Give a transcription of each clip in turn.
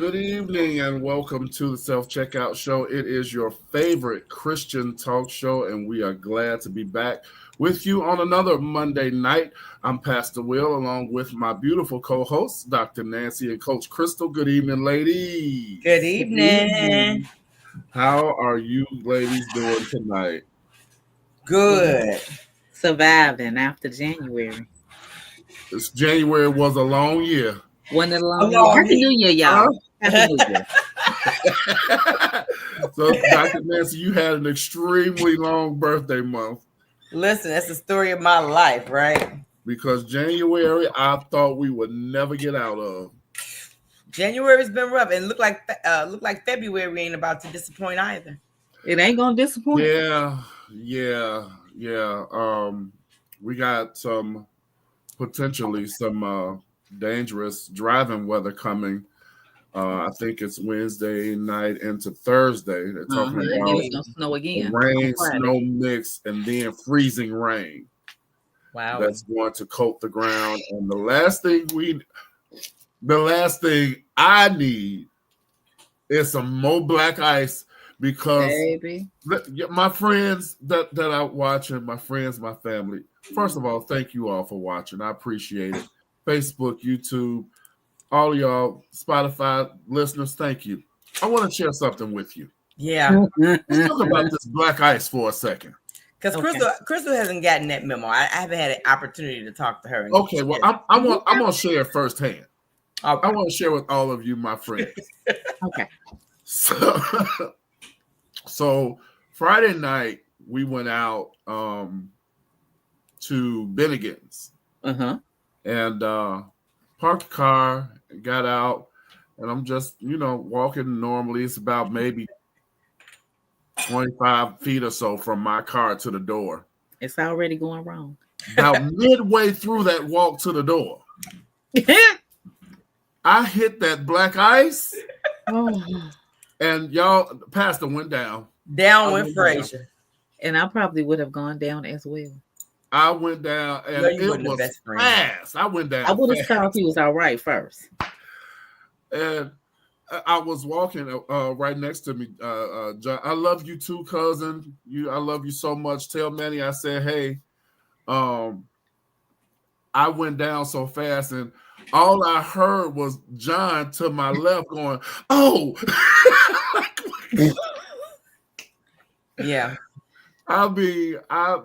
Good evening and welcome to the Self Checkout Show. It is your favorite Christian talk show, and we are glad to be back with you on another Monday night. I'm Pastor Will, along with my beautiful co-hosts, Dr. Nancy and Coach Crystal. Good evening, ladies. Good evening. How are you ladies doing tonight? Good. Surviving after January. This January was a long year. Wasn't it a long long year? Happy New Year, y'all. Happy New Year. So, Dr. Nancy, you had an extremely long birthday month. Listen, that's the story of my life, right? Because January, I thought we would never get out of. January's been rough, and look like February ain't about to disappoint either. It ain't gonna disappoint. Yeah. We got potentially some dangerous driving weather coming. I think it's Wednesday night into Thursday. They're talking And about then it's gonna snow again. rain, Friday. snow mix, and then freezing rain. Wow. That's going to coat the ground. And the last thing I need is some more black ice, because Baby. my friends that are watching, my friends, my family, first of all, thank you all for watching. I appreciate it. Facebook, YouTube, all y'all Spotify listeners, thank you. I want to share something with you. Yeah. Let's talk about this black ice for a second. Because Crystal hasn't gotten that memo. I haven't had an opportunity to talk to her. Okay, well, I'm gonna share it firsthand. Okay. I want to share with all of you, my friends. Okay. So Friday night we went out to Bennigan's. And parked the car, got out, and I'm just, walking normally. It's about maybe 25 feet or so from my car to the door. It's already going wrong. About midway through that walk to the door, I hit that black ice, and y'all, Pastor went down. Down went Frazier. And I probably would have gone down as well. I went down, and it was fast. I went down. I would have thought he was all right first. And I was walking right next to me. John, I love you too, cousin. I love you so much. Tell Manny I said, hey, I went down so fast, and all I heard was John to my left going, oh. Yeah. I mean, I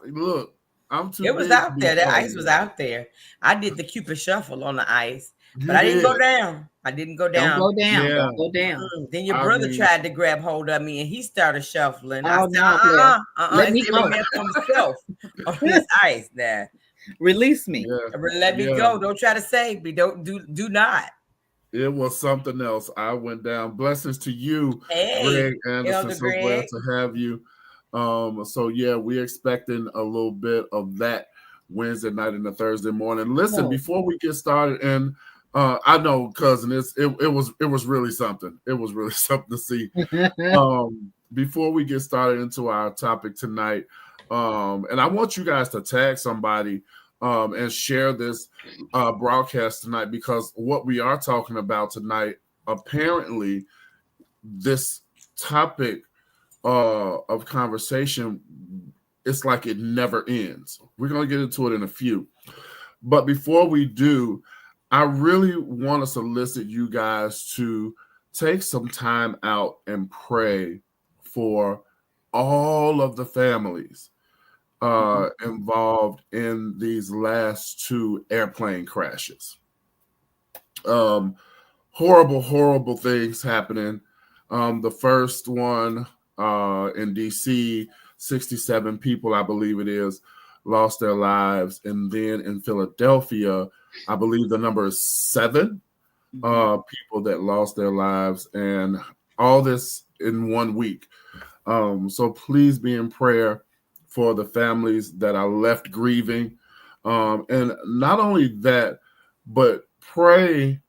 look. I'm too. It was out there. The ice was out there. I did the Cupid shuffle on the ice, but I didn't go down. Don't go down. Yeah. Don't go down. Then your brother tried to grab hold of me, and he started shuffling. Oh, I said, Let me go. For himself on this ice there. Release me. Yeah. Let me go. Don't try to save me. Don't do not. It was something else. I went down. Blessings to you, Hey, Greg Anderson. Elder So Greg. glad to have you. So yeah, we're expecting a little bit of that Wednesday night and the Thursday morning. Listen, before we get started, and I know, cousin, it was really something. It was really something to see. Before we get started into our topic tonight, and I want you guys to tag somebody and share this broadcast tonight, because what we are talking about tonight, apparently, this topic of conversation, it's like it never ends. We're going to get into it in a few. But before we do, I really want to solicit you guys to take some time out and pray for all of the families involved in these last two airplane crashes. Horrible things happening. The first one in DC, 67 people, I believe it is, lost their lives. And then in Philadelphia, I believe the number is 7 people that lost their lives, and all this in 1 week. So please be in prayer for the families that are left grieving. And not only that, but pray,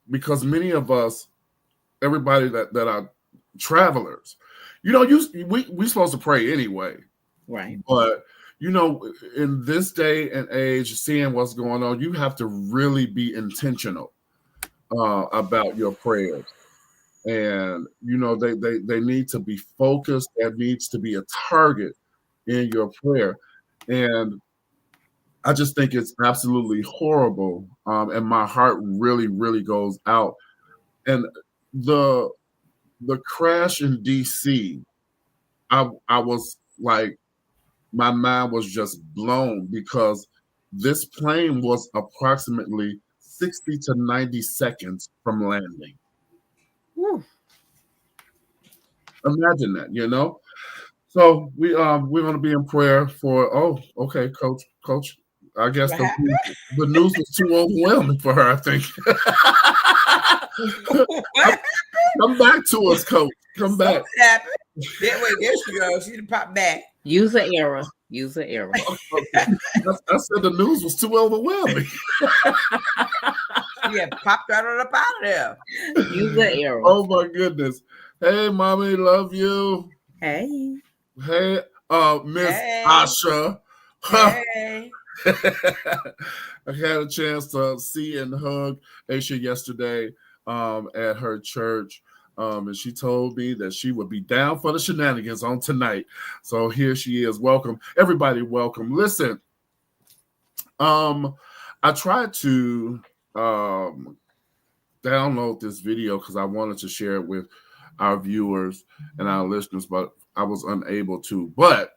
because many of us, everybody that are travelers, we supposed to pray anyway. Right. But, in this day and age, seeing what's going on, you have to really be intentional about your prayers. And they need to be focused. There needs to be a target in your prayer. And I just think it's absolutely horrible. And my heart really, really goes out. And the crash in DC, I was like, my mind was just blown because this plane was approximately 60 to 90 seconds from landing. Whew. Imagine that, So we're going to be in prayer for. Oh, okay, Coach. I guess the news was too overwhelming for her, I think. Come back to us, Coach. Come back. Happened. There she goes. She popped back. User error. Okay. I said the news was too overwhelming. Yeah, popped right on up out of there. User error. Oh my goodness. Hey, mommy, love you. Hey, Miss Asha. Hey. I had a chance to see and hug Aisha yesterday at her church. And she told me that she would be down for the shenanigans on tonight. So here she is. Welcome. Everybody, welcome. Listen, I tried to download this video because I wanted to share it with our viewers and our listeners, but I was unable to. But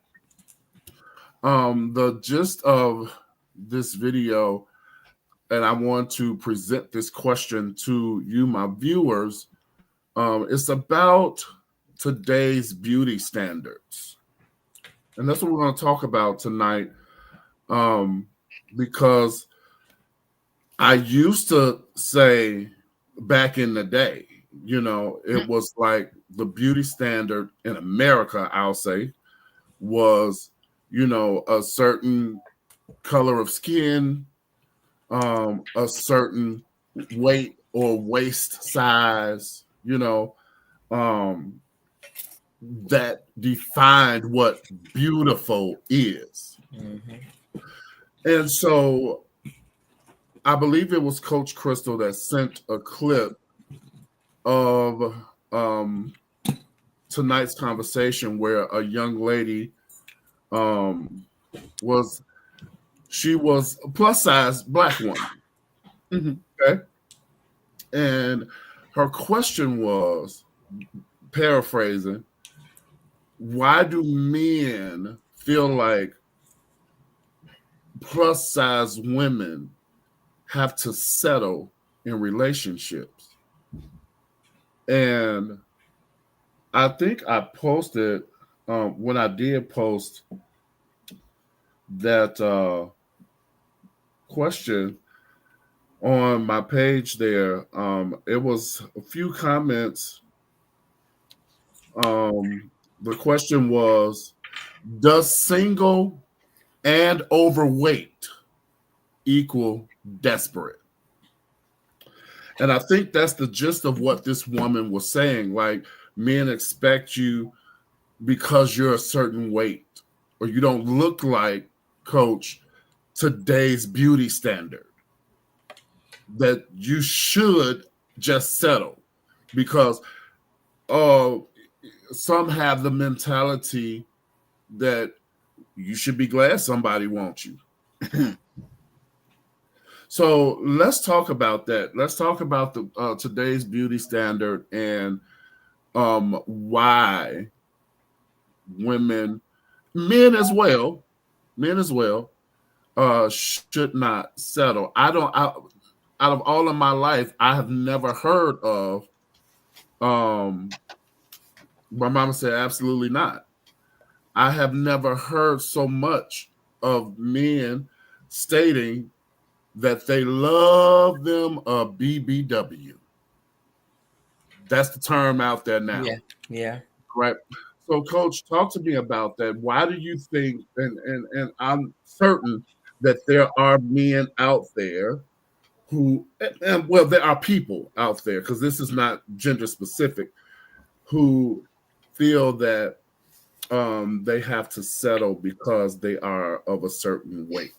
the gist of this video, and I want to present this question to you, my viewers, it's about today's beauty standards. And that's what we're going to talk about tonight, because I used to say back in the day, it was like the beauty standard in America, I'll say, was, a certain color of skin, a certain weight or waist size, that defined what beautiful is. Mm-hmm. And so I believe it was Coach Crystal that sent a clip of tonight's conversation where a young lady was a plus size Black woman. Mm-hmm. Okay. And her question was, paraphrasing, why do men feel like plus size women have to settle in relationships? And I think I posted, when I did post that question on my page there, it was a few comments. The question was, does single and overweight equal desperate? And I think that's the gist of what this woman was saying. Like, men expect you because you're a certain weight or you don't look like, Coach, today's beauty standard, that you should just settle, because some have the mentality that you should be glad somebody wants you. So let's talk about that. Let's talk about the today's beauty standard and why men as well, should not settle. Out of all of my life, I have never heard of. My mama said, absolutely not. I have never heard so much of men stating that they love them a BBW. That's the term out there now. Yeah. Right. So, Coach, talk to me about that. Why do you think, and I'm certain that there are men out there who, and well, there are people out there, because this is not gender specific, who feel that they have to settle because they are of a certain weight.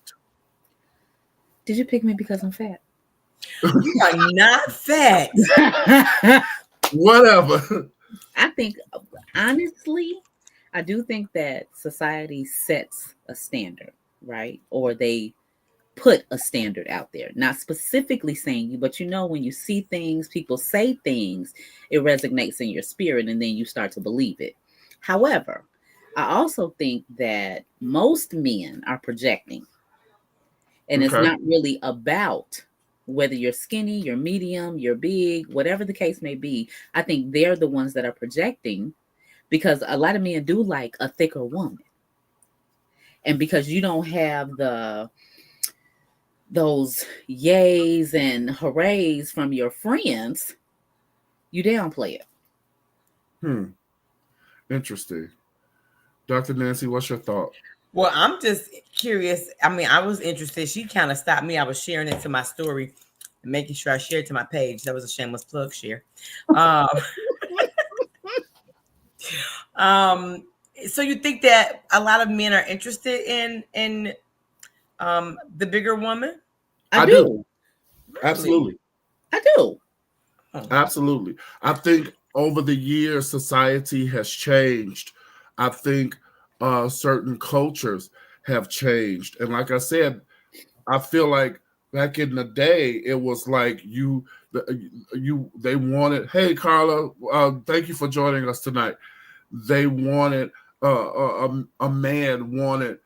Did you pick me because I'm fat? You are not fat. Whatever. I think, honestly, I do think that society sets a standard, right? Or they put a standard out there, not specifically saying you, but when you see things, people say things, it resonates in your spirit, and then you start to believe it. However, I also think that most men are projecting, and it's Okay. not really about whether you're skinny, you're medium, you're big, whatever the case may be. I think they're the ones that are projecting because a lot of men do like a thicker woman. And because you don't have those yays and hoorays from your friends, you downplay it. Interesting. Dr. Nancy, what's your thought? Well, I'm just curious. I mean, I was interested. She kind of stopped me. I was sharing it to my story, making sure I shared to my page. That was a shameless plug share. So you think that a lot of men are interested in the bigger woman? I do. Really? Absolutely. I do. Absolutely. I think over the years, society has changed. I think certain cultures have changed. And like I said, I feel like back in the day, it was like they wanted, hey, Carla, thank you for joining us tonight. They wanted, a man wanted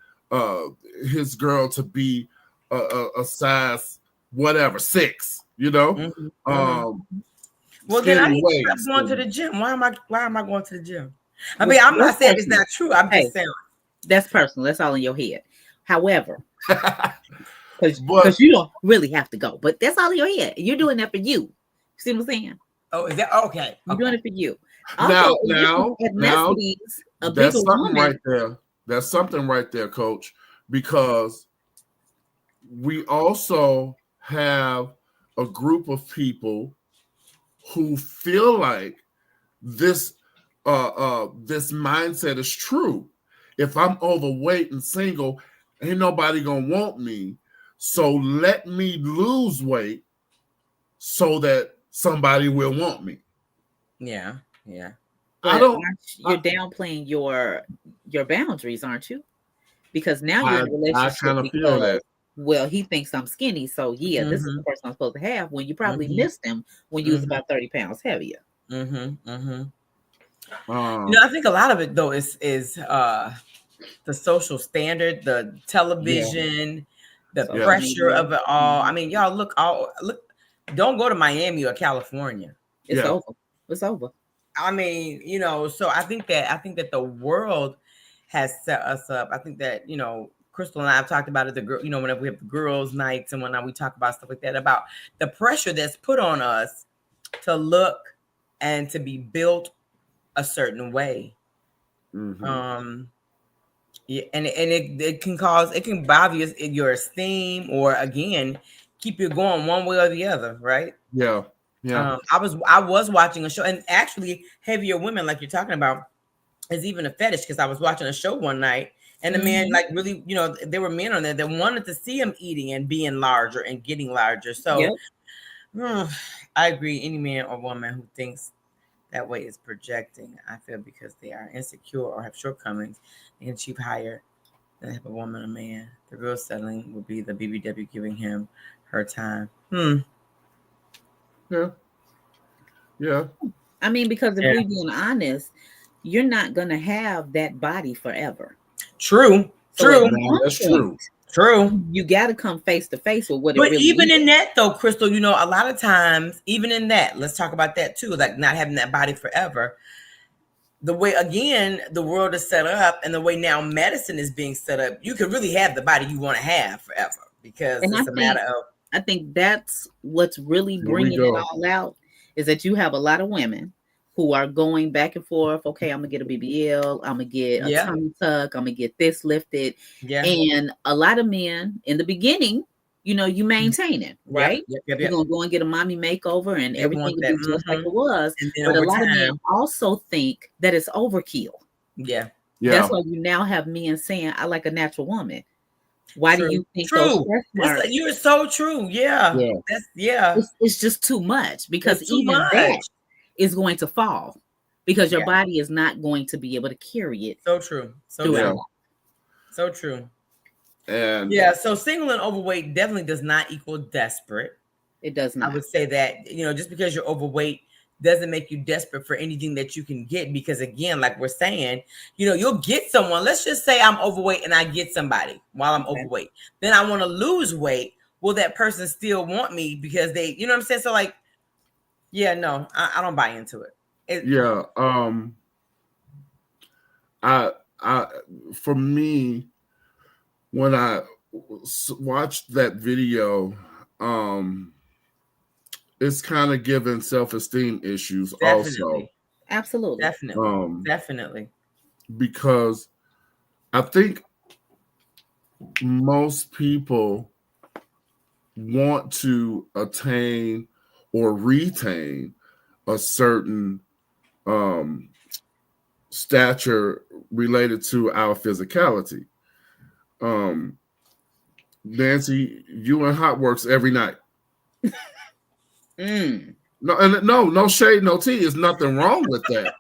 his girl to be a size whatever, 6, Well, then I need to stop going to the gym. Why am I going to the gym? I mean, I'm not saying it's not true. I'm just saying that's personal. That's all in your head. However, because you don't really have to go, but that's all in your head. You're doing that for you. See what I'm saying? Oh, is that okay? You're doing it for you. Now, that's something right there. That's something right there, Coach, because we also have a group of people who feel like this mindset is true. If I'm overweight and single, ain't nobody gonna want me. So let me lose weight so that somebody will want me. Yeah. But you're downplaying your boundaries, aren't you? Because now you're in a relationship. I kind of feel that. Well, he thinks I'm skinny, so this is the person I'm supposed to have. When you probably missed him when you was about 30 pounds heavier. I think a lot of it though is the social standard, the television, the pressure of it all. I mean, y'all look. Don't go to Miami or California. It's over. It's over. I mean, so I think that the world has set us up. I think that, Crystal and I have talked about it, whenever we have the girls' nights and whatnot, we talk about stuff like that, about the pressure that's put on us to look and to be built a certain way. And it can bother your esteem, or again, keep you going one way or the other, right? Yeah. I was watching a show, and actually heavier women, like you're talking about, is even a fetish, because I was watching a show one night, and the man, like, really, there were men on there that wanted to see him eating and being larger and getting larger. So I agree. Any man or woman who thinks that way is projecting, I feel, because they are insecure or have shortcomings. They can achieve higher than if a woman or man. The real settling would be the BBW giving him her time. Yeah. I mean, because if we're being honest, you're not going to have that body forever. True. That's true. True. You got to come face to face with what it really is. But even in that, though, Crystal, a lot of times, even in that, let's talk about that too, like not having that body forever. The way, again, the world is set up, and the way now medicine is being set up, you can really have the body you want to have forever, because it's a matter of. I think that's what's really bringing it all out, is that you have a lot of women who are going back and forth. Okay, I'm gonna get a BBL. I'm gonna get a tummy tuck. I'm gonna get this lifted. Yeah. And a lot of men in the beginning, you maintain it, right? Yep. You're gonna go and get a mommy makeover, and everything will be just like it was. But a lot of men also think that it's overkill. Yeah. That's why you now have men saying, "I like a natural woman." Why do you think you're so true? Yeah. It's just too much, because even that is going to fall because your Yeah. body is not going to be able to carry it So true. So throughout. true. So true. And Yeah. So single and overweight definitely does not equal desperate. It does I not. would say that, just because you're overweight doesn't make you desperate for anything that you can get. Because again, like we're saying, you'll get someone. Let's just say I'm overweight and I get somebody while I'm Okay. overweight. Then I want to lose weight. Will that person still want me because they, you know what I'm saying? So like, yeah, no, I don't buy into it. yeah, for me, when I watched that video, it's kind of giving self-esteem issues Definitely. Absolutely. also. Definitely. Because I think most people want to attain or retain a certain stature related to our physicality. Nancy, you in Hot Works every night. No shade, no tea. There's nothing wrong with that.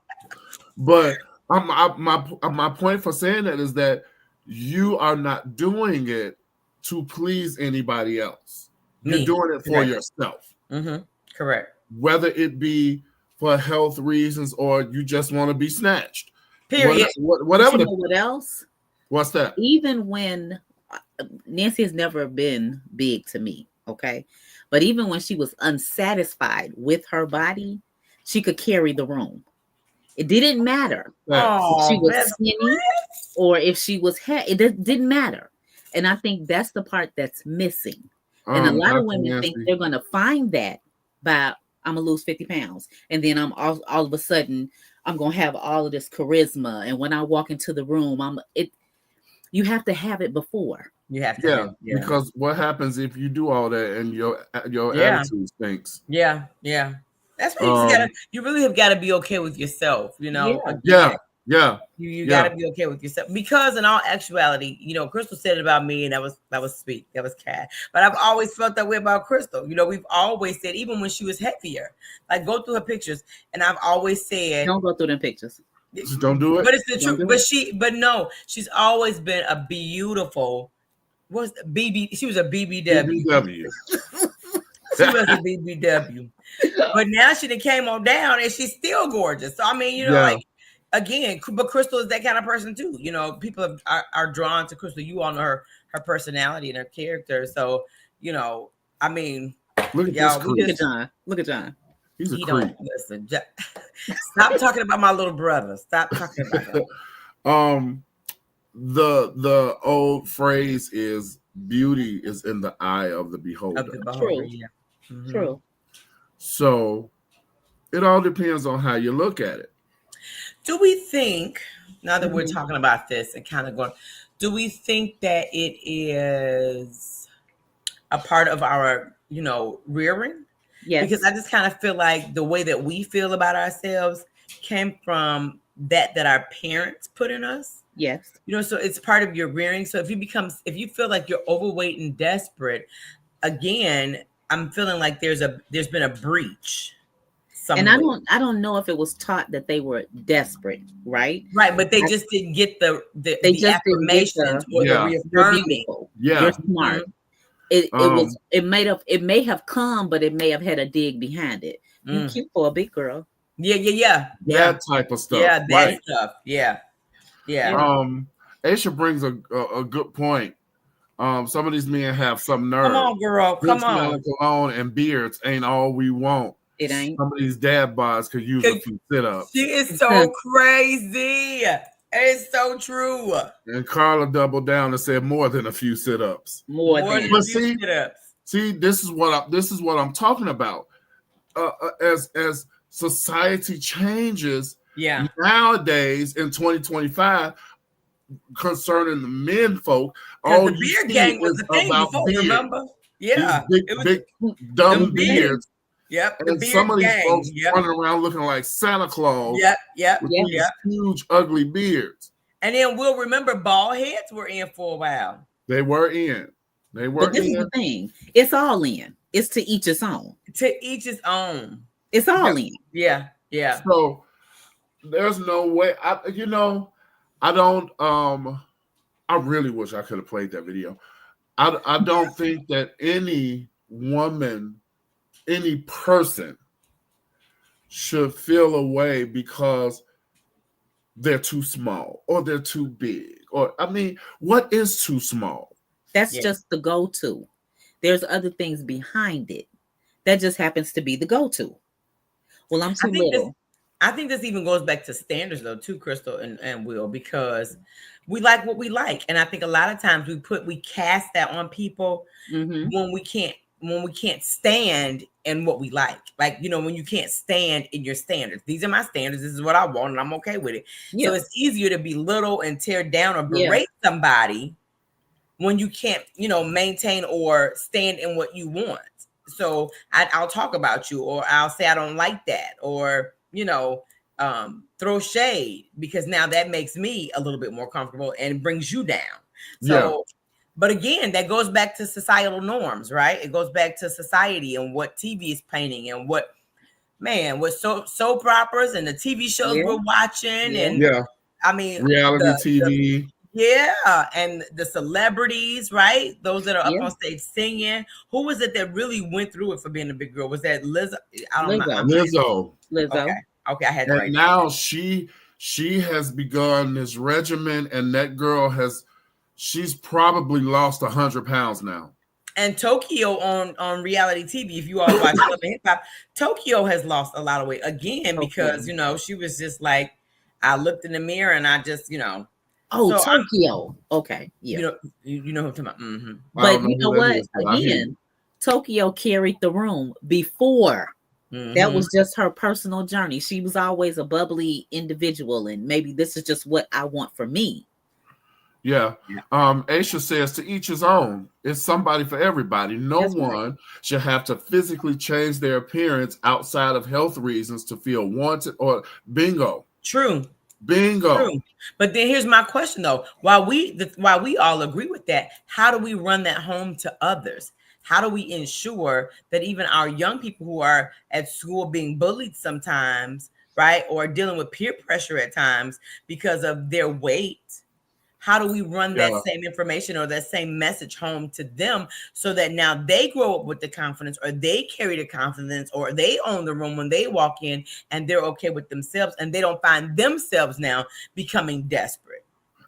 But my point for saying that is that you are not doing it to please anybody else. You're doing it for yourself. Mm-hmm. Correct. Whether it be for health reasons or you just want to be snatched. Period. Whatever. You know what else? What's that? Even when Nancy has never been big to me, okay? But even when she was unsatisfied with her body, she could carry the room. It didn't matter if she was skinny or if she was it didn't matter. And I think that's the part that's missing. And a lot of women think they're going to find that by I'm going to lose 50 pounds. And then I'm all of a sudden, I'm going to have all of this charisma. And when I walk into the room, you have to have it before. You have to. Yeah, because what happens if you do all that and your attitude stinks? Yeah. That's why you really have got to be okay with yourself, Yeah. You got to be okay with yourself because in all actuality, Crystal said it about me and that was sweet. That was cat. But I've always felt that way about Crystal. We've always said, even when she was heavier, like go through her pictures. And I've always said, don't go through them pictures. Just don't do it. But it's the truth. But no, she's always been a beautiful, she was a BBW. She was a BBW. But now she done came on down and she's still gorgeous. So I mean, like again, but Crystal is that kind of person too. People are drawn to Crystal. You all know her personality and her character. So, I mean, look at John. Look at John. He's a creep. Listen, stop talking about my little brother. Stop talking about him. The old phrase is beauty is in the eye of the beholder. True. Yeah. Mm-hmm. True. So it all depends on how you look at it. Do we think, now that we're talking about this and kind of going, do we think that it is a part of our, rearing? Yes. Because I just kind of feel like the way that we feel about ourselves came from that our parents put in us. Yes. So it's part of your rearing. So if you feel like you're overweight and desperate, again, I'm feeling like there's been a breach. Somewhere. And I don't know if it was taught that they were desperate, right? Right, but they just didn't get the affirmations or the reaffirming. Yeah, you're smart. It may have come, but it may have had a dig behind it. You cute for a big girl. Yeah. That type of stuff. Yeah, that stuff. Yeah. Aisha brings a good point. Some of these men have some nerve. Come on, girl. Come on. Cologne and beards ain't all we want. It ain't. Some of these dad bods could use a few sit-ups. She is so crazy. It's so true. And Carla doubled down and said more than a few sit-ups. More than a few sit-ups. See, this is what I'm talking about. As society changes, nowadays in 2025, concerning the men folk, all the beard gang was the thing before, remember? Yeah, big dumb beards. Yep. And some of these folks running around looking like Santa Claus. Yep. Huge, ugly beards. And then we'll remember bald heads were in for a while. They were in. But this is the thing. It's all in. It's to each its own. To each his own. It's all in. Yeah. Yeah. So there's no way. I don't. I really wish I could have played that video. I don't think that any woman, any person should feel away because they're too small or they're too big. Or, I mean, what is too small? That's just the go-to. There's other things behind it. That just happens to be the go-to. Well, I'm too little. I think this even goes back to standards though, too, Crystal and Will, because we like what we like. And I think a lot of times we cast that on people when we can't stand in what we like. Like, when you can't stand in your standards. These are my standards. This is what I want, and I'm okay with it. Yeah. So it's easier to belittle and tear down or berate somebody when you can't, maintain or stand in what you want. So I'll talk about you, or I'll say I don't like that, or throw shade, because now that makes me a little bit more comfortable and brings you down. So, but again, that goes back to societal norms, right? It goes back to society and what TV is painting and what soap operas and the TV shows we're watching. And I mean, reality TV. And the celebrities, right? Those that are up on stage singing. Who was it that really went through it for being a big girl? Was that Lizzo? I don't know. Lizzo. Okay, I had to write now that. She has begun this regimen, and that girl she's probably lost 100 pounds now. And Tokyo on reality TV, if you all watch Love and Hip Hop, Tokyo has lost a lot of weight again because she was just like, I looked in the mirror and I just Oh, so Tokyo. Okay. Yeah. You know who I'm talking about. Mm-hmm. But you know what? Again, Tokyo carried the room before. Mm-hmm. That was just her personal journey. She was always a bubbly individual, and maybe this is just what I want for me. Yeah. Aisha says, to each his own. It's somebody for everybody. That's one should have to physically change their appearance outside of health reasons to feel wanted or bingo. True. Bingo. True. But then here's my question though. While we all agree with that, how do we run that home to others? How do we ensure that even our young people who are at school being bullied sometimes, right, or dealing with peer pressure at times because of their weight, how do we run that same information or that same message home to them so that now they grow up with the confidence, or they carry the confidence, or they own the room when they walk in and they're okay with themselves and they don't find themselves now becoming desperate?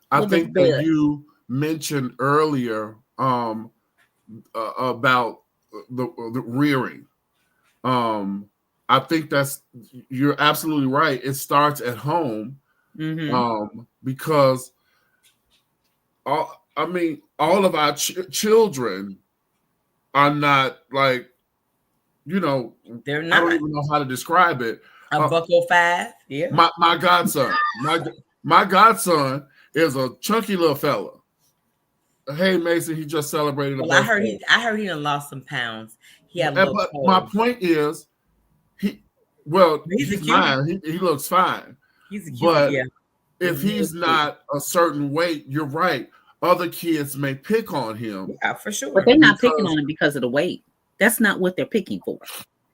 I think that you mentioned earlier about the rearing. I think you're absolutely right. It starts at home because all of our children are not like, they're not. I don't even know how to describe it. A bucko five. Yeah. My godson. My godson is a chunky little fella. Hey Mason, he just celebrated. I heard he done lost some pounds. He had my point is, he's fine. He looks fine. He's a cute, but if he's not a certain weight, you're right. Other kids may pick on him. Yeah, for sure. But they're not picking on him because of the weight. That's not what they're picking for.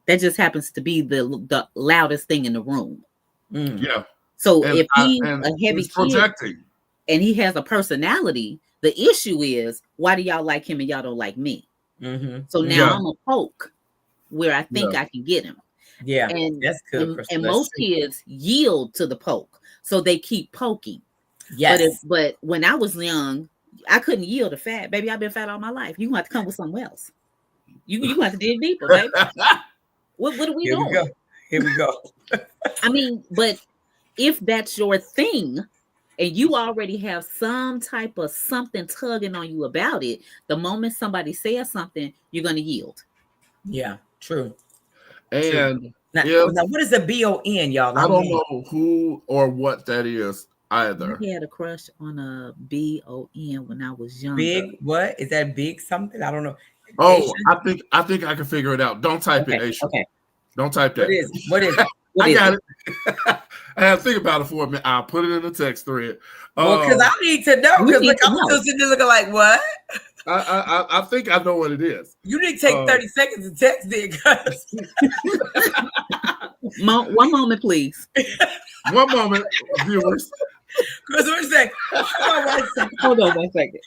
That just happens to be the loudest thing in the room. Mm. Yeah. So if he's a heavy kid projecting and he has a personality, the issue is, why do y'all like him and y'all don't like me? Mm-hmm. So now I'm a poke where I think I can get him. Yeah, and that's good. And most kids yield to the poke, so they keep poking. Yes. But when I was young, I couldn't yield to fat. Baby, I've been fat all my life. You have to come with something else. You have to dig deeper, baby. What are we doing? Here we go. I mean, but if that's your thing and you already have some type of something tugging on you about it, the moment somebody says something, you're going to yield. Yeah, true. And now, what is the BON, y'all? I don't know who or what that is either. I had a crush on a BON when I was younger. Big what? Is that big something? I don't know. Oh, Asian? I think I can figure it out. Don't type it, Asian. Okay. Don't type that. What is it? I got it. I had to think about it for a minute. I'll put it in the text thread. Well, because I need to know. Because I'm still sitting there looking like, what? I think I know what it is. You need to take 30 seconds to text it, One moment, please. One moment, viewers. Chris, what you say? Hold on 1 second.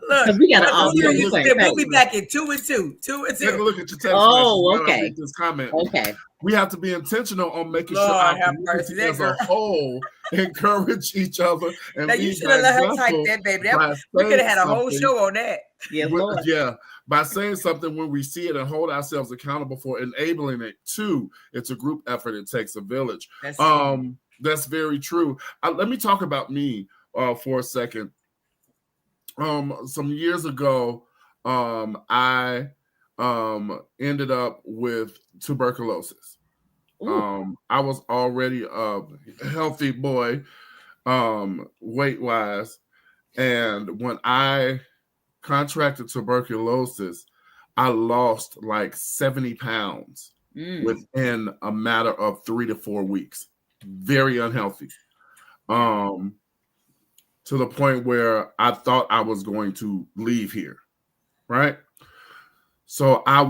Look, We gotta all be on the same we'll be page. back in 2 and 2. 2 and 2. Take a look at your text Oh, message. okay. Read this comment. Okay. We have to be intentional on making Lord sure our have community mercy, as a whole encourage each other. And Now you should have let her type that, baby. We could have had a whole show on that. Yes, Lord. Yeah, by saying something when we see it and hold ourselves accountable for enabling it too. It's a group effort. It takes a village. That's very true. Let me talk about me for a second. Some years ago, I ended up with tuberculosis. I was already a healthy boy, weight-wise, and when I contracted tuberculosis, I lost like 70 pounds within a matter of 3 to 4 weeks. Very unhealthy. To the point where I thought I was going to leave here, right? So I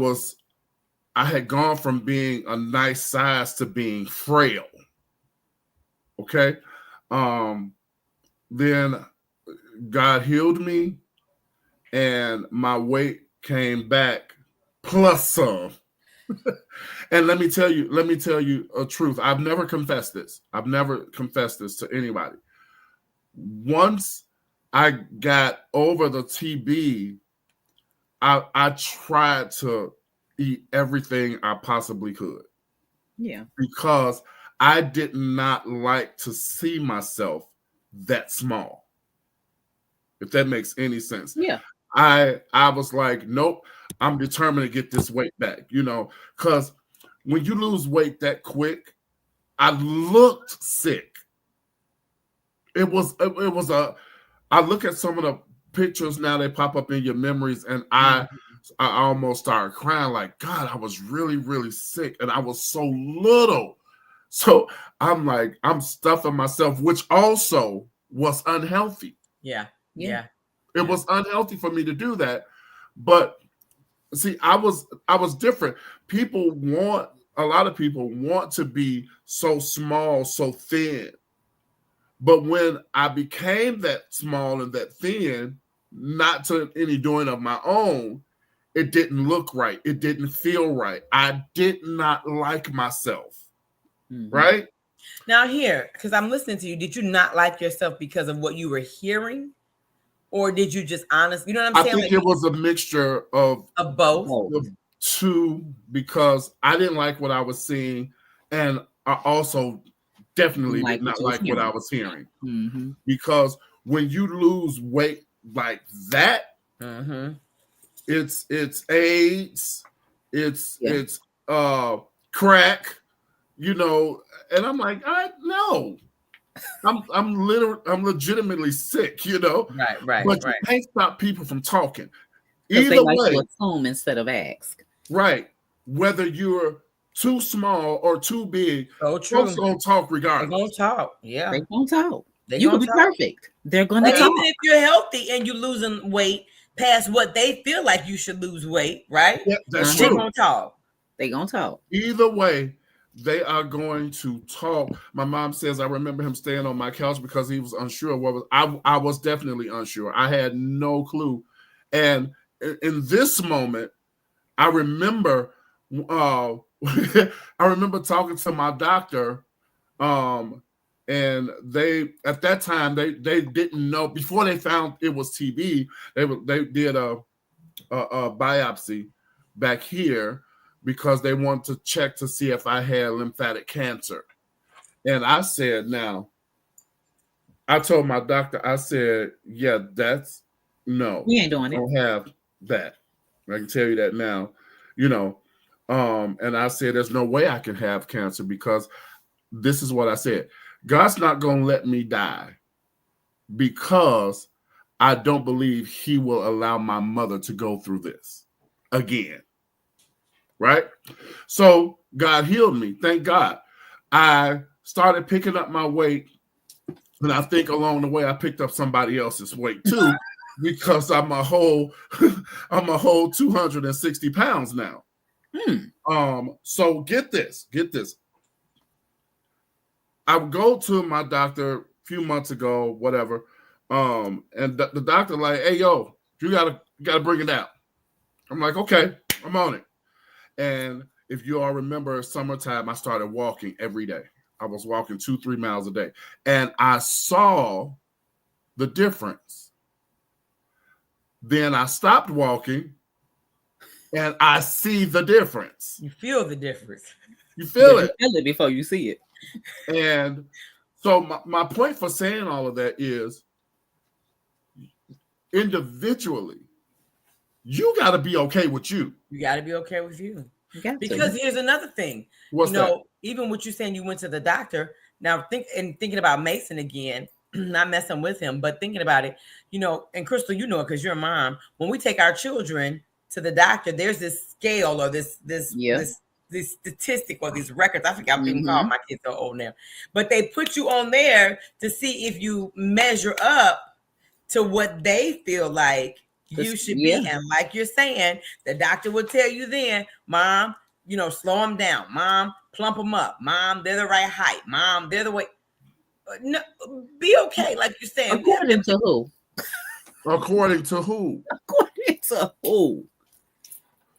had gone from being a nice size to being frail. Okay. Then God healed me and my weight came back plus some. And let me tell you a truth. I've never confessed this. I've never confessed this to anybody. Once I got over the TB, I tried to eat everything I possibly could. Yeah. Because I did not like to see myself that small. If that makes any sense. Yeah. I was like, nope, I'm determined to get this weight back, because when you lose weight that quick, I looked sick. I look at some of the pictures now, they pop up in your memories, and I almost started crying like, God, I was really, really sick, and I was so little. So I'm like, I'm stuffing myself, which also was unhealthy. Yeah. It was unhealthy for me to do that. But see, I was different. A lot of people want to be so small, so thin. But when I became that small and that thin, not to any doing of my own, it didn't look right. It didn't feel right. I did not like myself. Right? Now here, because I'm listening to you, did you not like yourself because of what you were hearing? Or did you just honestly, you know what I'm saying? I think it was a mixture of both. Of two, because I didn't like what I was seeing, and I also definitely did not like what I was hearing. Because when you lose weight like that, it's AIDS, it's crack, and I'm like, no. I'm legitimately sick, Right. But you can't stop people from talking. Either way, to assume instead of ask. Right. Whether you're too small or too big, folks gonna talk regardless. They're gonna talk. Yeah. They're gonna talk. You could be perfect. They're gonna talk. Even if you're healthy and you're losing weight past what they feel like you should lose weight, right? Yeah, that's true. They're gonna talk. They're gonna talk. Either way, they are going to talk. My mom says I remember him staying on my couch because he was unsure I was definitely unsure. I had no clue. And in this moment, I remember talking to my doctor, and they at that time they didn't know, before they found it was TB. They did a biopsy back here because they wanted to check to see if I had lymphatic cancer. And I said, I told my doctor, I said, yeah, that's no. We ain't doing it. I don't have that. I can tell you that now, and I said, there's no way I can have cancer, because this is what I said. God's not going to let me die because I don't believe he will allow my mother to go through this again. Right? So God healed me. Thank God. I started picking up my weight, and I think along the way I picked up somebody else's weight too, because I'm a whole 260 pounds now. So get this. I would go to my doctor a few months ago, whatever, and the doctor like, hey, yo, you gotta bring it down. I'm like, okay, I'm on it. And if you all remember, summertime, I started walking every day. I was walking 2-3 miles a day, and I saw the difference. Then I stopped walking, and I see the difference. You feel the difference. You feel it. You feel it before you see it. And so my point for saying all of that is, individually, you got to be okay with you. You got to be okay with you. Because here's another thing. What's that? Even what you saying, you went to the doctor. Now thinking about Mason again, not messing with him, but thinking about it, and Crystal, it because you're a mom. When we take our children to the doctor, there's this scale or this statistic or these records. I forgot what even call my kids so old now, but they put you on there to see if you measure up to what they feel like you should be. And like you're saying, the doctor will tell you then, Mom, slow them down. Mom, plump them up. Mom, they're the right height. Mom, they're the way. No, be okay, like you're saying. According to who? According to who? According to who?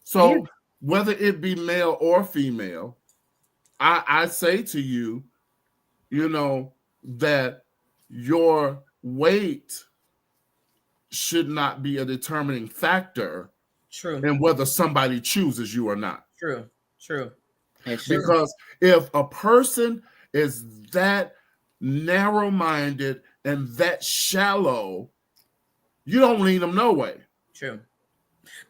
So whether it be male or female, I say to you, that your weight should not be a determining factor. True. In whether somebody chooses you or not. True. Because if a person is that narrow-minded and that shallow, you don't lead them no way. True.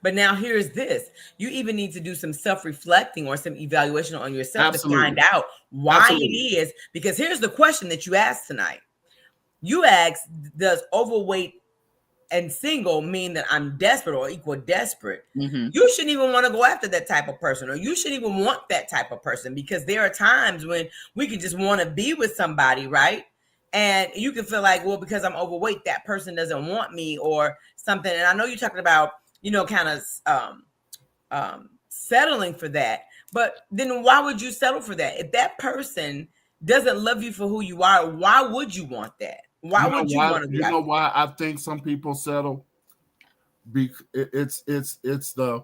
But now here's this. You even need to do some self-reflecting or some evaluation on yourself to find out why it is. Because here's the question that you asked tonight. You asked, does overweight and single mean that I'm desperate or equal desperate? You shouldn't even want to go after that type of person, or you shouldn't even want that type of person, because there are times when we could just want to be with somebody, right? And you can feel like, well, because I'm overweight, that person doesn't want me or something. And I know you're talking about, kind of settling for that. But then why would you settle for that? If that person doesn't love you for who you are, why would you want that? Why would you want to? You know why I think some people settle? It's the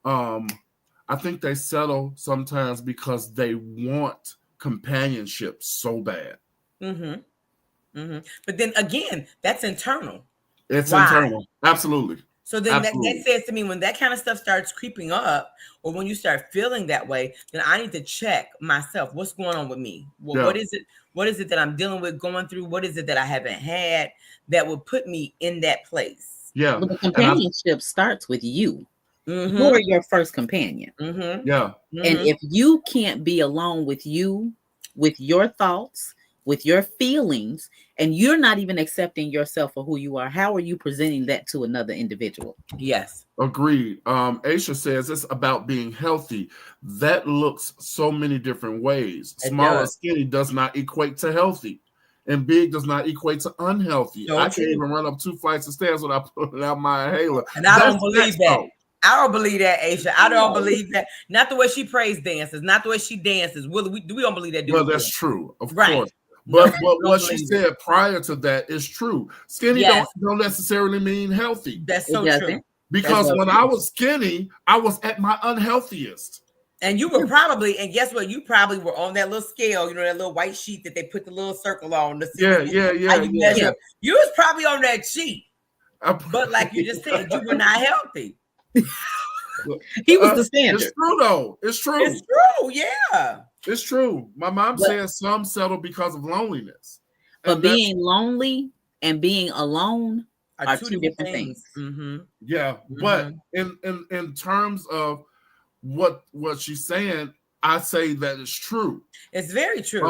I think they settle sometimes because they want companionship so bad. But then again, that's internal. It's internal. Absolutely. So then that says to me, when that kind of stuff starts creeping up, or when you start feeling that way, then I need to check myself. What's going on with me? Well, what is it? What is it that I'm dealing with, going through? What is it that I haven't had that would put me in that place? Yeah. Well, the companionship starts with you. Who are your first companion? Yeah. And if you can't be alone with you, with your thoughts, with your feelings, and you're not even accepting yourself for who you are, how are you presenting that to another individual? Yes. Agreed. Aisha says it's about being healthy. That looks so many different ways. Small and skinny does not equate to healthy, and big does not equate to unhealthy. I can't even run up 2 flights of stairs without pulling out my inhaler. And I don't believe that. I don't believe that, Aisha. I don't believe that. Not the way she praise dances, not the way she dances. We don't believe that. Well, that's true, of course. But what she said prior to that is true. Skinny don't necessarily mean healthy. That's so true. Because when I was skinny, I was at my unhealthiest. And you were probably, and guess what? You probably were on that little scale, that little white sheet that they put the little circle on. Yeah. You was probably on that sheet. But like you just said, you were not healthy. He was the standard. It's true, though. It's true. It's true, yeah. It's true. My mom says some settle because of loneliness. But being lonely and being alone are two different things. Yeah, but in terms of what she's saying, I say that it's true. It's very true.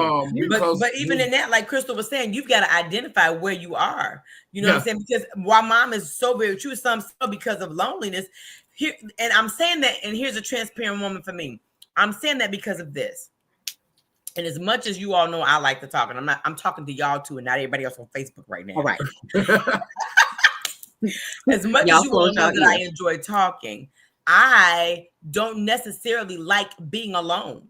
But even in that, like Crystal was saying, you've got to identify where you are. You know what I'm saying? Because while mom is so very true, some so because of loneliness. Here, and I'm saying that, and here's a transparent woman for me. I'm saying that because of this. And as much as you all know, I like to talk, and I'm talking to y'all too, and not everybody else on Facebook right now. All right. As much as you all know that I enjoy talking, I don't necessarily like being alone.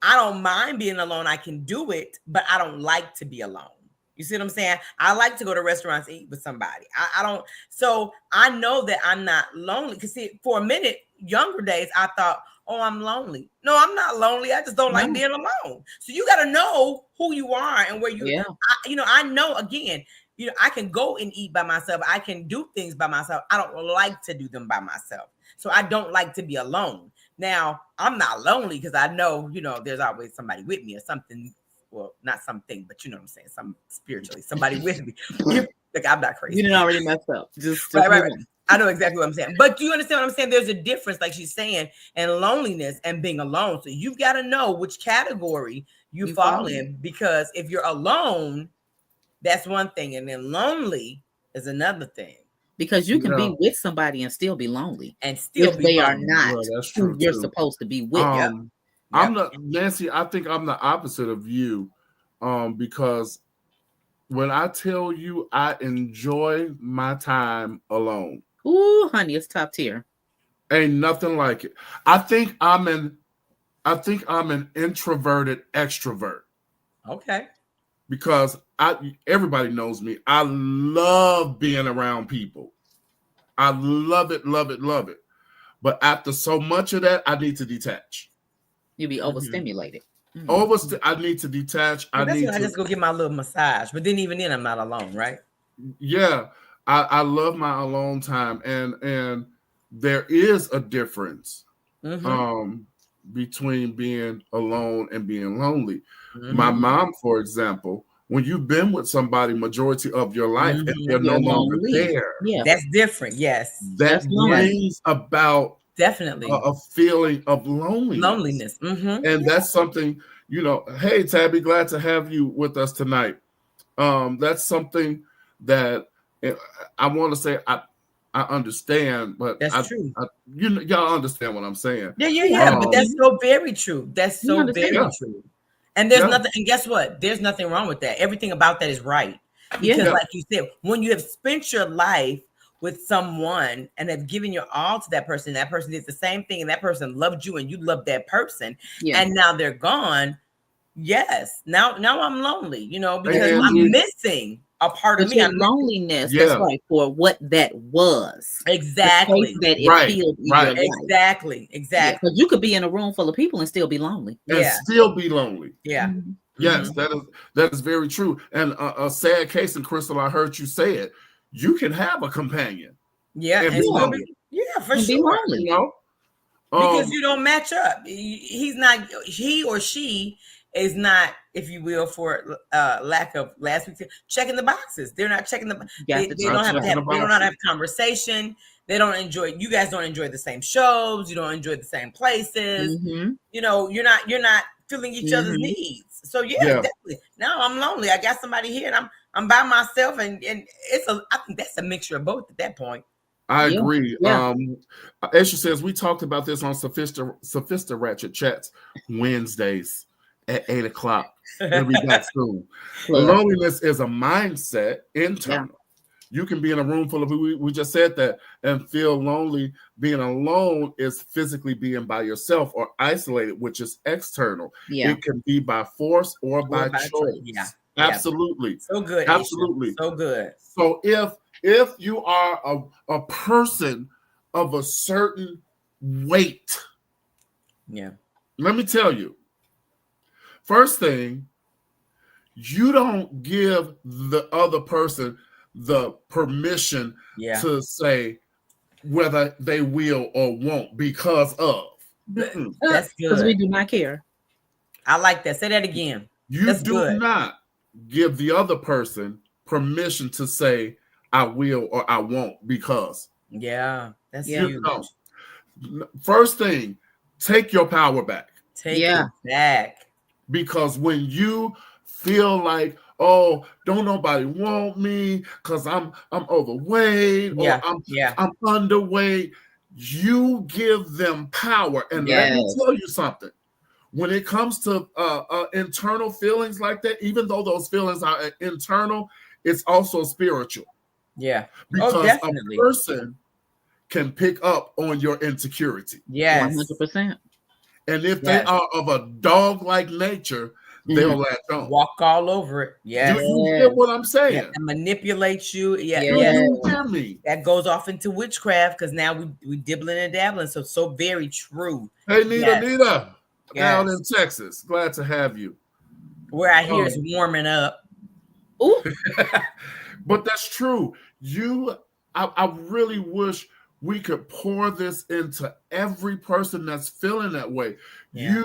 I don't mind being alone. I can do it, but I don't like to be alone. You see what I'm saying? I like to go to restaurants and eat with somebody. I don't. So I know that I'm not lonely. Because see, for a minute, younger days, I thought, oh, I'm lonely. No, I'm not lonely. I just don't like being alone. So you got to know who you are and where you, I know, again, I can go and eat by myself. I can do things by myself. I don't like to do them by myself. So I don't like to be alone. Now, I'm not lonely because I know, there's always somebody with me or something. Well, not something, but you know what I'm saying? Some spiritually, somebody with me. Like, I'm not crazy. You didn't already mess up. Just right. I know exactly what I'm saying. But do you understand what I'm saying? There's a difference, like she's saying, and loneliness and being alone. So you've got to know which category you fall in, because if you're alone, that's one thing. And then lonely is another thing. Because you can be with somebody and still be lonely. And still if they are not who you're supposed to be with. I'm not, Nancy, I think I'm the opposite of you, because when I tell you I enjoy my time alone. Ooh, honey, it's top tier. Ain't nothing like it. I think I'm an introverted extrovert. Okay. Because everybody knows me. I love being around people. I love it, love it, love it. But after so much of that, I need to detach. You be overstimulated. I need to detach. I just go get my little massage. But then even then, I'm not alone, right? Yeah. I love my alone time. And there is a difference between being alone and being lonely. My mom, for example, when you've been with somebody majority of your life and they're no longer there. Yeah, that's different. Yes. That brings about definitely a feeling of loneliness. And that's something, hey, Tabby, glad to have you with us tonight. That's something that I want to say I understand, but that's true. Y'all understand what I'm saying. Yeah. But that's so very true. That's so very true. And there's nothing, and guess what? There's nothing wrong with that. Everything about that is right. Because like you said, when you have spent your life with someone and have given your all to that person did the same thing, and that person loved you and you loved that person, and now they're gone. Yes. Now I'm lonely, because I'm missing a part of me. Loneliness, that's right, for what that was. Exactly. That it feels right. Exactly. Because you could be in a room full of people and still be lonely. Still be lonely. Yeah. Yes, that is very true. And a sad case, and Crystal, I heard you say it. You can have a companion. Yeah, and for sure. Be lonely. Because you don't match up. He or she is not, if you will, for lack of last week, checking the boxes. They're not checking they don't have conversation. They don't enjoy. You guys don't enjoy the same shows. You don't enjoy the same places. You're not filling each other's needs. So definitely. Now I'm lonely. I got somebody here, and I'm by myself, and I think that's a mixture of both at that point. I agree. Esha says we talked about this on Sophista Ratchet Chats Wednesdays at 8:00. We'll be back soon. Loneliness is a mindset internal. You can be in a room full of people. We just said that, and feel lonely. Being alone is physically being by yourself or isolated, which is external. It can be by force or by choice. Absolutely. So good. Absolutely. Aisha. So good. So if you are a person of a certain weight, let me tell you, first thing, you don't give the other person the permission to say whether they will or won't because of. That's good. Because we do not care. I like that. Say that again. You do not give the other person permission to say I will or I won't because. That's huge. First thing, take your power back. Take it back. Because when you feel like, oh, don't nobody want me because I'm overweight or I'm underweight, you give them power. And let me tell you something. When it comes to internal feelings like that, even though those feelings are internal, it's also spiritual. Because a person can pick up on your insecurity. 100%. And if they are of a dog-like nature, they'll latch on. Walk all over it. Do you hear what I'm saying? And manipulate you. Do you hear me? That goes off into witchcraft because now we dibbling and dabbling. So very true. Hey, Nita, down in Texas. Glad to have you. Where I hear it's warming up. Ooh. But that's true. I really wish we could pour this into every person that's feeling that way. Yeah. You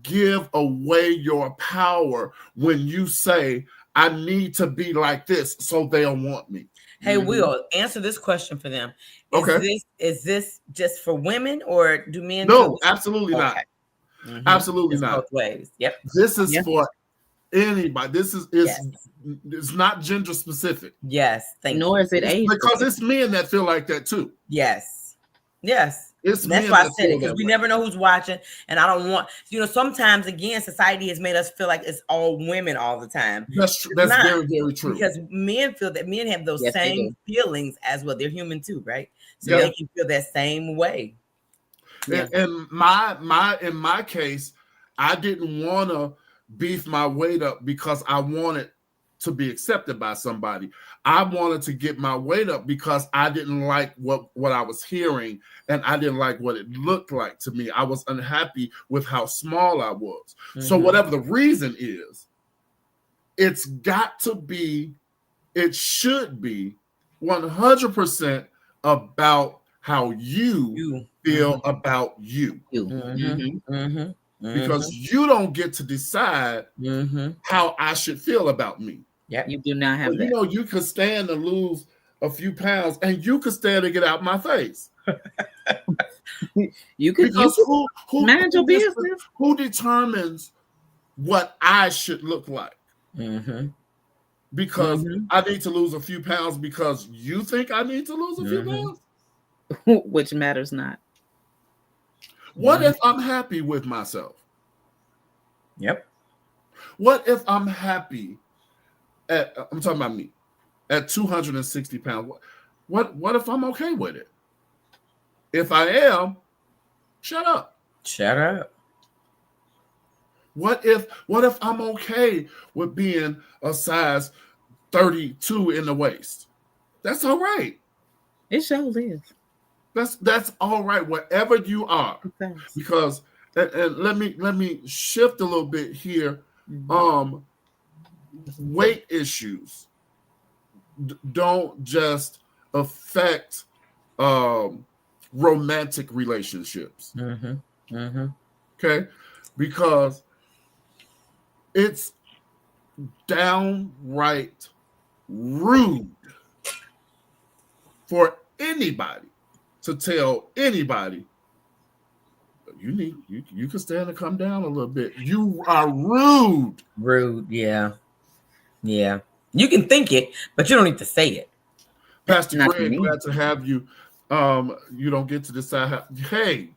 give away your power when you say, I need to be like this so they'll want me. Hey, Will, answer this question for them. Is this just for women or do men? No, absolutely not. Absolutely not. Both ways. Yep. This is for anybody. This is it's not gender specific. Yes. Nor is it age. Because it's men that feel like that too. Yes. That's why I said it, because we never know who's watching, and I don't want, sometimes again, society has made us feel like it's all women all the time. That's true. That's very, very true. Because men feel that men have those same feelings as well. They're human too, right? So they can feel that same way. And in my case, I didn't want to beef my weight up because I wanted to be accepted by somebody. I wanted to get my weight up because I didn't like what I was hearing, and I didn't like what it looked like to me. I was unhappy with how small I was. So whatever the reason is, it should be 100% about how you feel about you. Because you don't get to decide how I should feel about me. Yeah, you do not have that. You could stand to lose a few pounds, and you could stand to get out my face. you could who manage your business. Who determines what I should look like? Because I need to lose a few pounds because you think I need to lose a few pounds? Which matters not. What if I'm happy with myself? Yep. What if I'm happy I'm talking about me, at 260 pounds? What if I'm okay with it? If I am, shut up. Shut up. What if I'm okay with being a size 32 in the waist? That's all right. It sure is. That's all right, wherever you are. Because and let me shift a little bit here. Weight issues don't just affect romantic relationships. Okay, because it's downright rude for anybody to tell anybody, you can stand to come down a little bit. You are rude. Yeah. You can think it, but you don't need to say it. Pastor Greg, glad to have you. You don't get to decide how. Hey,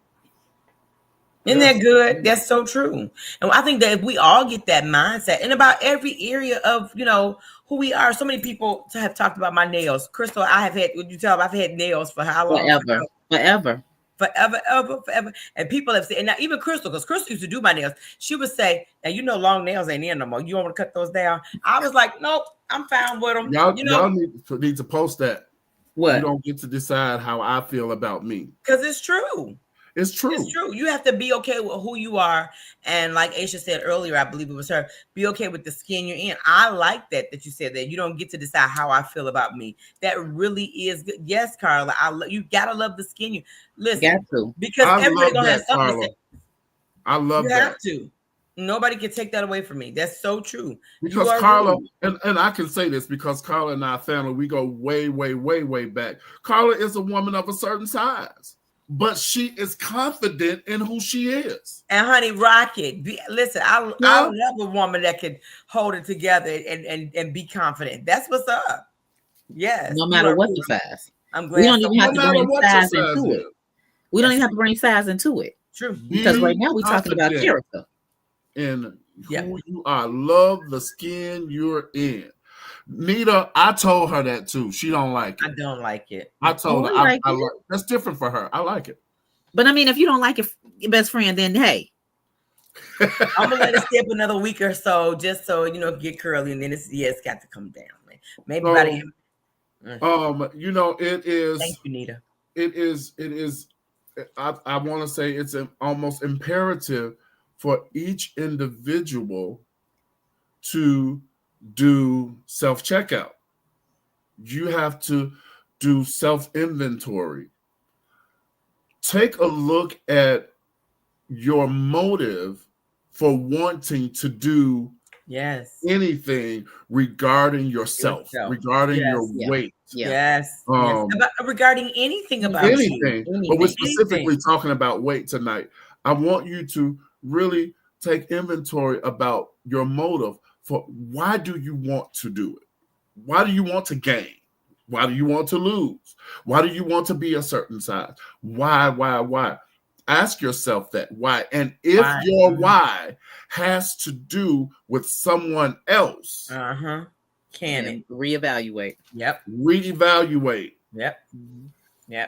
isn't that good? That's so true. And I think that if we all get that mindset, and about every area of who we are, so many people have talked about my nails. Crystal, I've had nails for how long? Forever. And people have said, and now even Crystal, because Crystal used to do my nails, she would say, now long nails ain't in no more. You want to cut those down? I was like, nope, I'm fine with them. Y'all need to post that. What? You don't get to decide how I feel about me. Because it's true. It's true. It's true. You have to be okay with who you are. And like Aisha said earlier, I believe it was her, be okay with the skin you're in. I like that you said that. You don't get to decide how I feel about me. That really is good. Yes, Carla, you got to love the skin you. Listen, because everybody going to have something to say. I love that. You have to. Nobody can take that away from me. That's so true. Because Carla, and I can say this because Carla and our family, we go way, way, way, way back. Carla is a woman of a certain size, but she is confident in who she is. And honey, rock it. Listen, I love a woman that can hold it together and be confident. That's what's up. Yes. No matter what the size. I'm glad. We don't even have to bring size into it. We don't even have to bring size into it. True. Because right now we're talking about character. And who you are. Love the skin you're in. Nita, I told her that too. She don't like it. I don't like it. I told her I like it. That's different for her. I like it. But I mean, if you don't like it, your best friend, then hey, I'm gonna let it stay up another week or so, just so get curly, and then it's got to come down, man. Maybe by the end. It is. Thank you, Nita. It is. I want to say it's almost imperative for each individual to do self-checkout. You have to do self-inventory. Take a look at your motive for wanting to do anything regarding yourself. Regarding your weight. Regarding anything about anything. But we're specifically talking about weight tonight. I want you to really take inventory about your motive for why do you want to do it? Why do you want to gain? Why do you want to lose? Why do you want to be a certain size? Why? Ask yourself that why. And if your why has to do with someone else, can it reevaluate? Reevaluate. Yeah.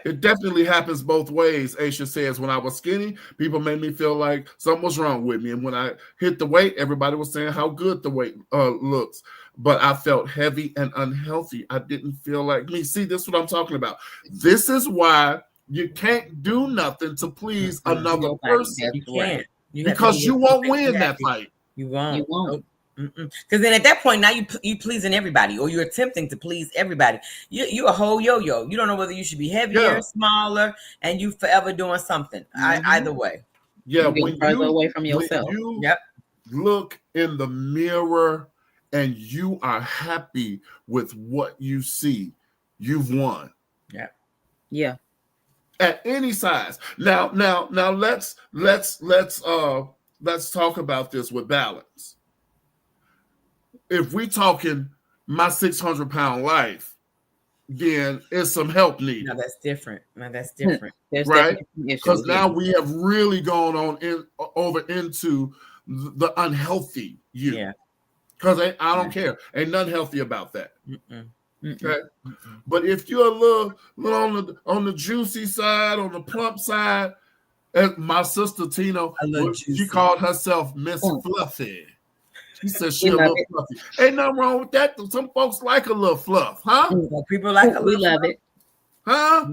It definitely happens both ways. Aisha says, when I was skinny, people made me feel like something was wrong with me. And when I hit the weight, everybody was saying how good the weight looks. But I felt heavy and unhealthy. I didn't feel like me. See, this is what I'm talking about. This is why you can't do nothing to please another person. You can't. Because you won't win that fight. You won't. Because then at that point, now you pleasing everybody, or you're attempting to please everybody. You're a whole yo-yo. You don't know whether you should be heavier, smaller, and you forever doing something. Either way. Yeah, when you away from yourself. When you look in the mirror and you are happy with what you see, you've won. Yeah. At any size. Now let's talk about this with balance. If we talking my 600-pound life, then it's some help needed. No, that's different. Right? Because now we have really gone on over into the unhealthy you. Yeah. Because I don't care. Ain't nothing healthy about that. Okay. But if you're a little on the juicy side, on the plump side, as my sister Tina, she called herself Miss Fluffy. She said she a little fluffy. Ain't nothing wrong with that. Some folks like a little fluff, huh? People like we love it. Huh?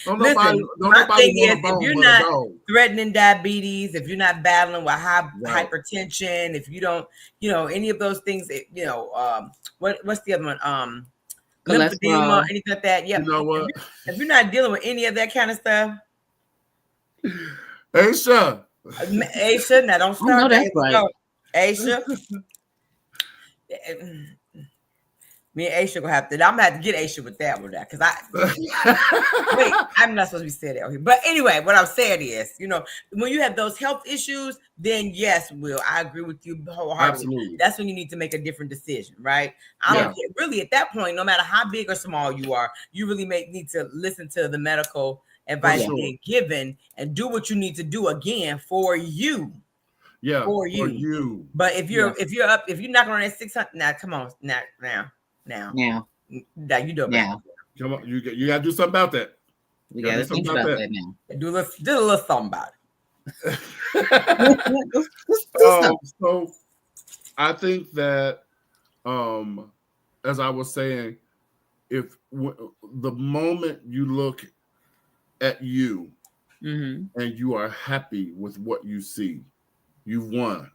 Don't nobody if you're not threatening diabetes, if you're not battling with hypertension, if you don't, any of those things, what's the other one? Lymphedema, anything like that. Yeah. You know what? If you're not dealing with any of that kind of stuff, Aisha, now don't start. No, that's right. Aisha. Me and Aisha gonna have to. I'm gonna have to get Aisha with that one, because wait, I'm not supposed to be saying that. Okay, but anyway, what I'm saying is, when you have those health issues, then yes, Will, I agree with you wholeheartedly. Absolutely. That's when you need to make a different decision, right? I don't care. Really, at that point, no matter how big or small you are, you really need to listen to the medical advice being given and do what you need to do again for you. Yeah, for you. But if you're knocking on that 600, now come on, now you do it. Now, come on, you got to do something about that. We got to think about that now. Do a little something about it. So I think that, as I was saying, if the moment you look at you and you are happy with what you see, you've won.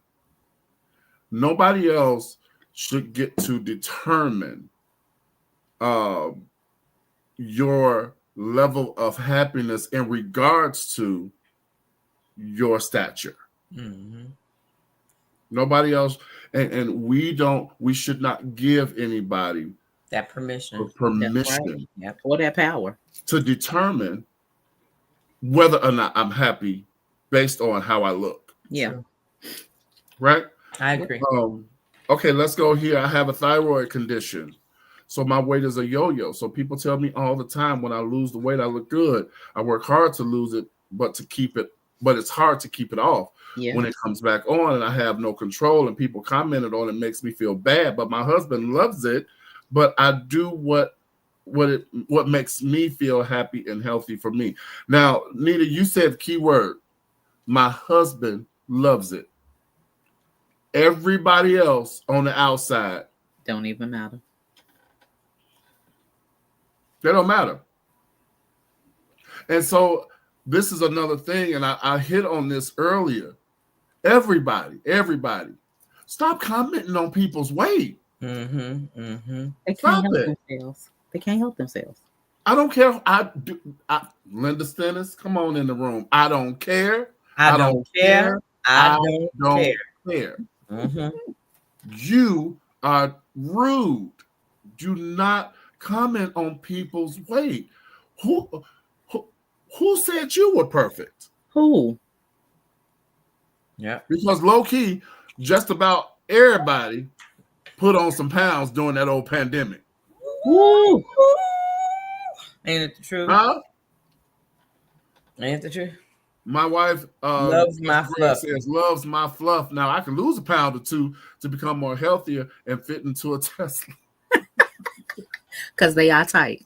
Nobody else should get to determine your level of happiness in regards to your stature. Nobody else, and we should not give anybody that permission or that power to determine whether or not I'm happy based on how I look. Yeah. Right? I agree. Okay, let's go here. I have a thyroid condition. So my weight is a yo-yo. So people tell me all the time when I lose the weight, I look good. I work hard to lose it, but it's hard to keep it off when it comes back on, and I have no control, and people commented on it, makes me feel bad. But my husband loves it, but I do what makes me feel happy and healthy for me. Now, Nita, you said the key word. My husband loves it. Everybody else on the outside Don't even matter. they don't matter. And so this is another thing, and I hit on this earlier. Everybody, stop commenting on people's weight. They can't Stop help it. themselves. They can't help themselves. I don't care. Linda Stennis, come on in the room. I don't care. I don't care. I don't care. care. You are rude. Do not comment on people's weight. Who said you were perfect? Who? Yeah. Because low key, just about everybody put on some pounds during that old pandemic. Woo! Ain't it the truth? Huh? Ain't it the truth? My wife loves my fluff. Says loves my fluff. Now I can lose a pound or two to become more healthier and fit into a Tesla. Because they are tight.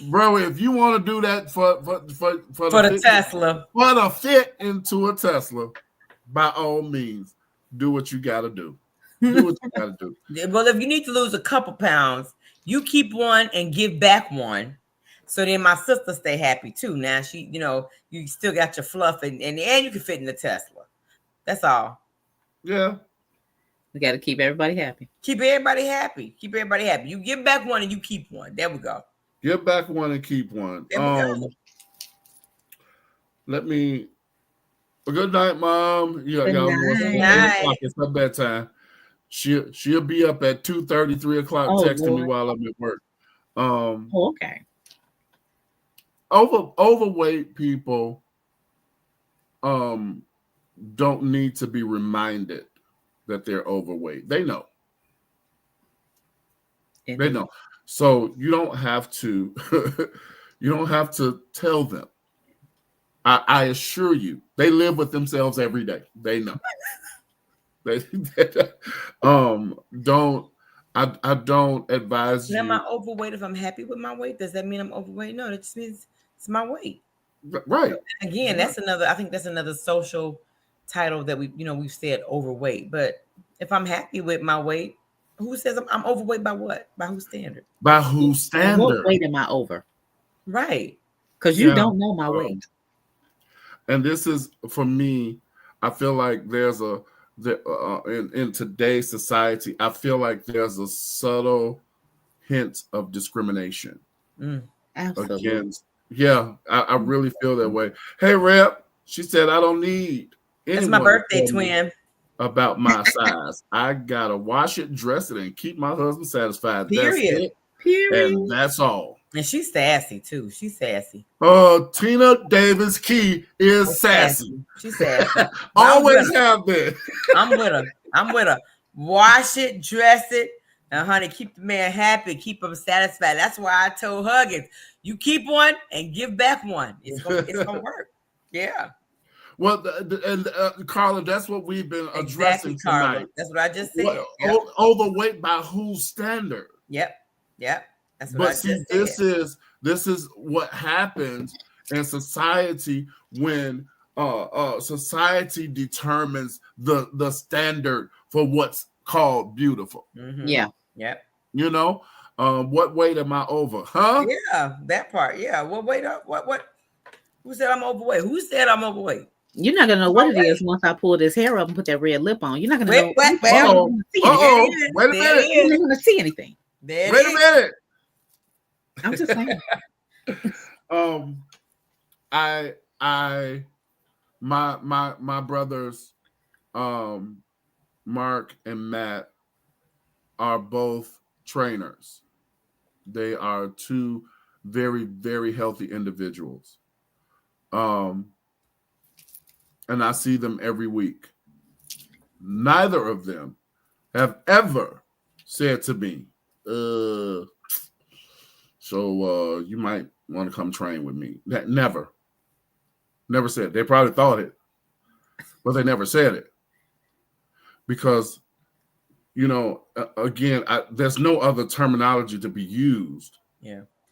Bro, if you want to do that for the Tesla, for the fit into a Tesla, by all means, do what you got to do. Do what you got to do. Well, if you need to lose a couple pounds, you keep one and give back one. So then my sister stay happy too. Now she, you still got your fluff and you can fit in the Tesla. That's all. Yeah. We got to keep everybody happy. Keep everybody happy. Keep everybody happy. You give back one and you keep one. There we go. Give back one and keep one. Let me. Good night, Mom. Good night. It's her bedtime. She'll be up at 2:30, 3 o'clock, texting me while I'm at work. Okay. Overweight people don't need to be reminded that they're overweight. They know. Indeed. They know. So you don't have to tell them. I assure you, they live with themselves every day. They know. I don't advise you. Am I overweight if I'm happy with my weight? Does that mean I'm overweight? No, that just means it's my weight. Right. Again, I think that's another social title that we've said overweight. But if I'm happy with my weight, who says I'm overweight by what? By whose standard? By whose standard? What weight am I over? Right. Because you don't know my weight. And this is, for me, I feel like there's in today's society, I feel like there's a subtle hint of discrimination. Absolutely. Against, I really feel that way. Hey, Rep, she said, I don't need anyone. It's my birthday, twin. About my size. I gotta wash it, dress it, and keep my husband satisfied. Period. That's it. Period. And that's all. And she's sassy too. She's sassy. Tina Davis Key is sassy. She's sassy. Always have been. I'm with her. Wash it, dress it, and honey, keep the man happy, keep him satisfied. That's why I told Huggins, you keep one and give back one. It's gonna work. Yeah. Well, Carla, that's what we've been addressing tonight. Carla. That's what I just said. Overweight by whose standard? Yep. That's what This is what happens in society when society determines the standard for what's called beautiful. Mm-hmm. Yeah. Yep. What weight am I over? Huh? Yeah, that part. Yeah. What weight up? What? Who said I'm overweight? Who said I'm overweight? You're not gonna know what it is once I pull this hair up and put that red lip on. You're not gonna know. Wait a minute. You're not gonna see anything. Wait a minute. I'm just saying. My brothers, Mark and Matt, are both trainers. They are two very, very healthy individuals. And I see them every week. Neither of them have ever said to me, so you might want to come train with me. That never said. They probably thought it, but they never said it. Because, again, there's no other terminology to be used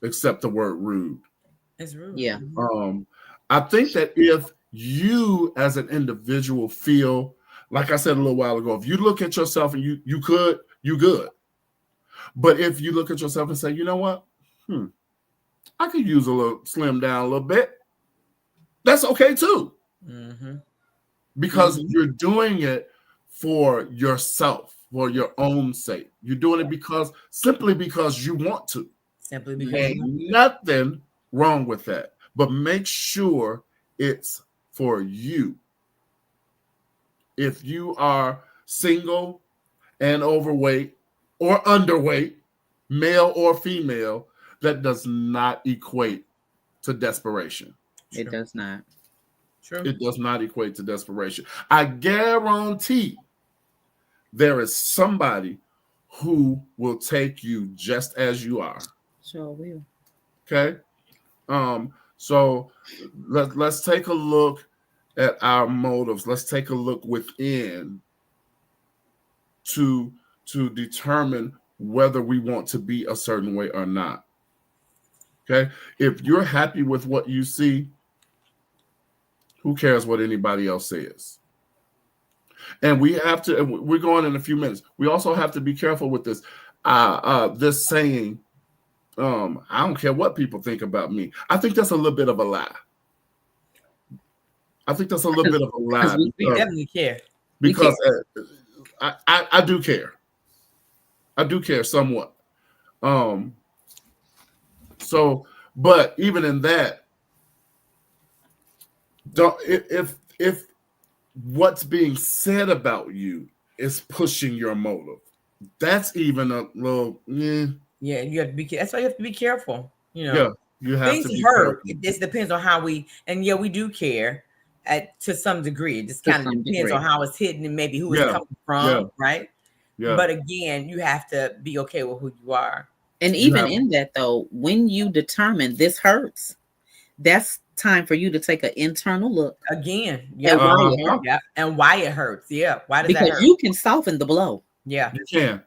except the word rude. It's rude. Yeah. I think that if you as an individual feel like I said a little while ago, if you look at yourself and you good. But if you look at yourself and say, you know what? I could use a little slim down a little bit. That's okay too. Mm-hmm. Because you're doing it for yourself, for your own sake. You're doing it simply because you want to. Simply because ain't nothing wrong with that. But make sure it's for you. If you are single and overweight or underweight, male or female, that does not equate to desperation. It does not. True. It does not equate to desperation. I guarantee there is somebody who will take you just as you are. Sure will. Okay. So let's take a look at our motives. Let's take a look within to determine whether we want to be a certain way or not. Okay. If you're happy with what you see, who cares what anybody else says? And we have to, we're going in a few minutes. We also have to be careful with this. This saying, I don't care what people think about me. I think that's a little bit of a lie. We definitely care. Because I do care. I do care somewhat. So, but even in that, if what's being said about you is pushing your motive, that's even a little. Yeah, you have to be. That's why you have to be careful. You know, yeah, you have things to be hurt. careful. It depends on how we. And yeah, we do care to some degree. It just kind of depends on how it's hidden and maybe who it's coming from, right? Yeah. But again, you have to be okay with who you are. And even in that, though, when you determine this hurts, that's time for you to take an internal look again. Yeah, why it hurts. Yeah, and why it hurts. Yeah, why does that hurt? Because you can soften the blow. Yeah, you can.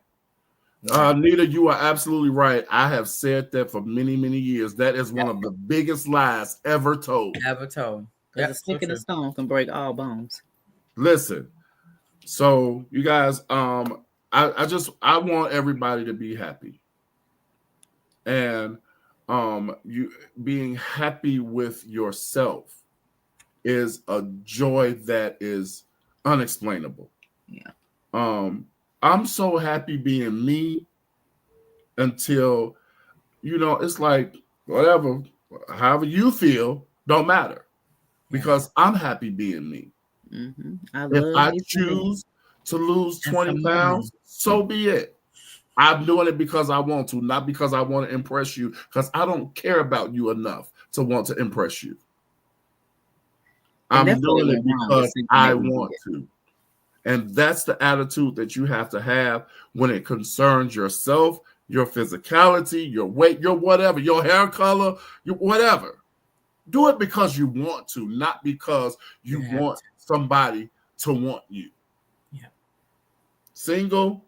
Nita, you are absolutely right. I have said that for many, many years. That is one of the biggest lies ever told. Because a stick in a stone can break all bones. Listen, so you guys, I want everybody to be happy, and you being happy with yourself is a joy that is unexplainable. Yeah. I'm so happy being me until, it's like, whatever, however you feel, don't matter. Because I'm happy being me. Mm-hmm. If I choose to lose 20 pounds, so be it. I'm doing it because I want to, not because I want to impress you, because I don't care about you enough to want to impress you. I'm doing it because I want to. And that's the attitude that you have to have when it concerns yourself, your physicality, your weight, your whatever, your hair color, your whatever. Do it because you want to, not because you want somebody to want you. Yeah. Single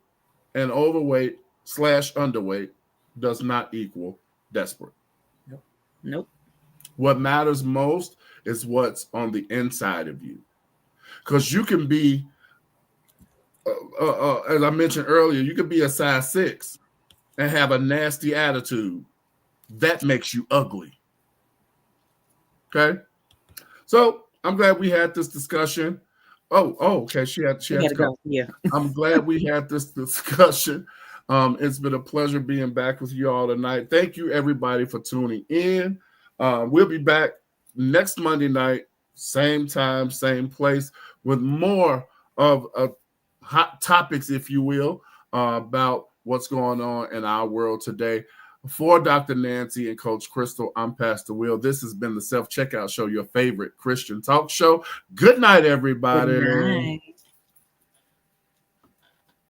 and overweight / underweight does not equal desperate. Nope. What matters most is what's on the inside of you. Because you can be, as I mentioned earlier, you could be a size 6 and have a nasty attitude. That makes you ugly. Okay? So I'm glad we had this discussion. Oh, okay. She had to go. Yeah. I'm glad we had this discussion. It's been a pleasure being back with you all tonight. Thank you, everybody, for tuning in. We'll be back next Monday night, same time, same place, with more of hot topics, if you will, about what's going on in our world today. For Dr. Nancy and Coach Crystal, I'm Pastor Will. This has been the Self-Checkout Show, your favorite Christian talk show. Good night, everybody. Good night.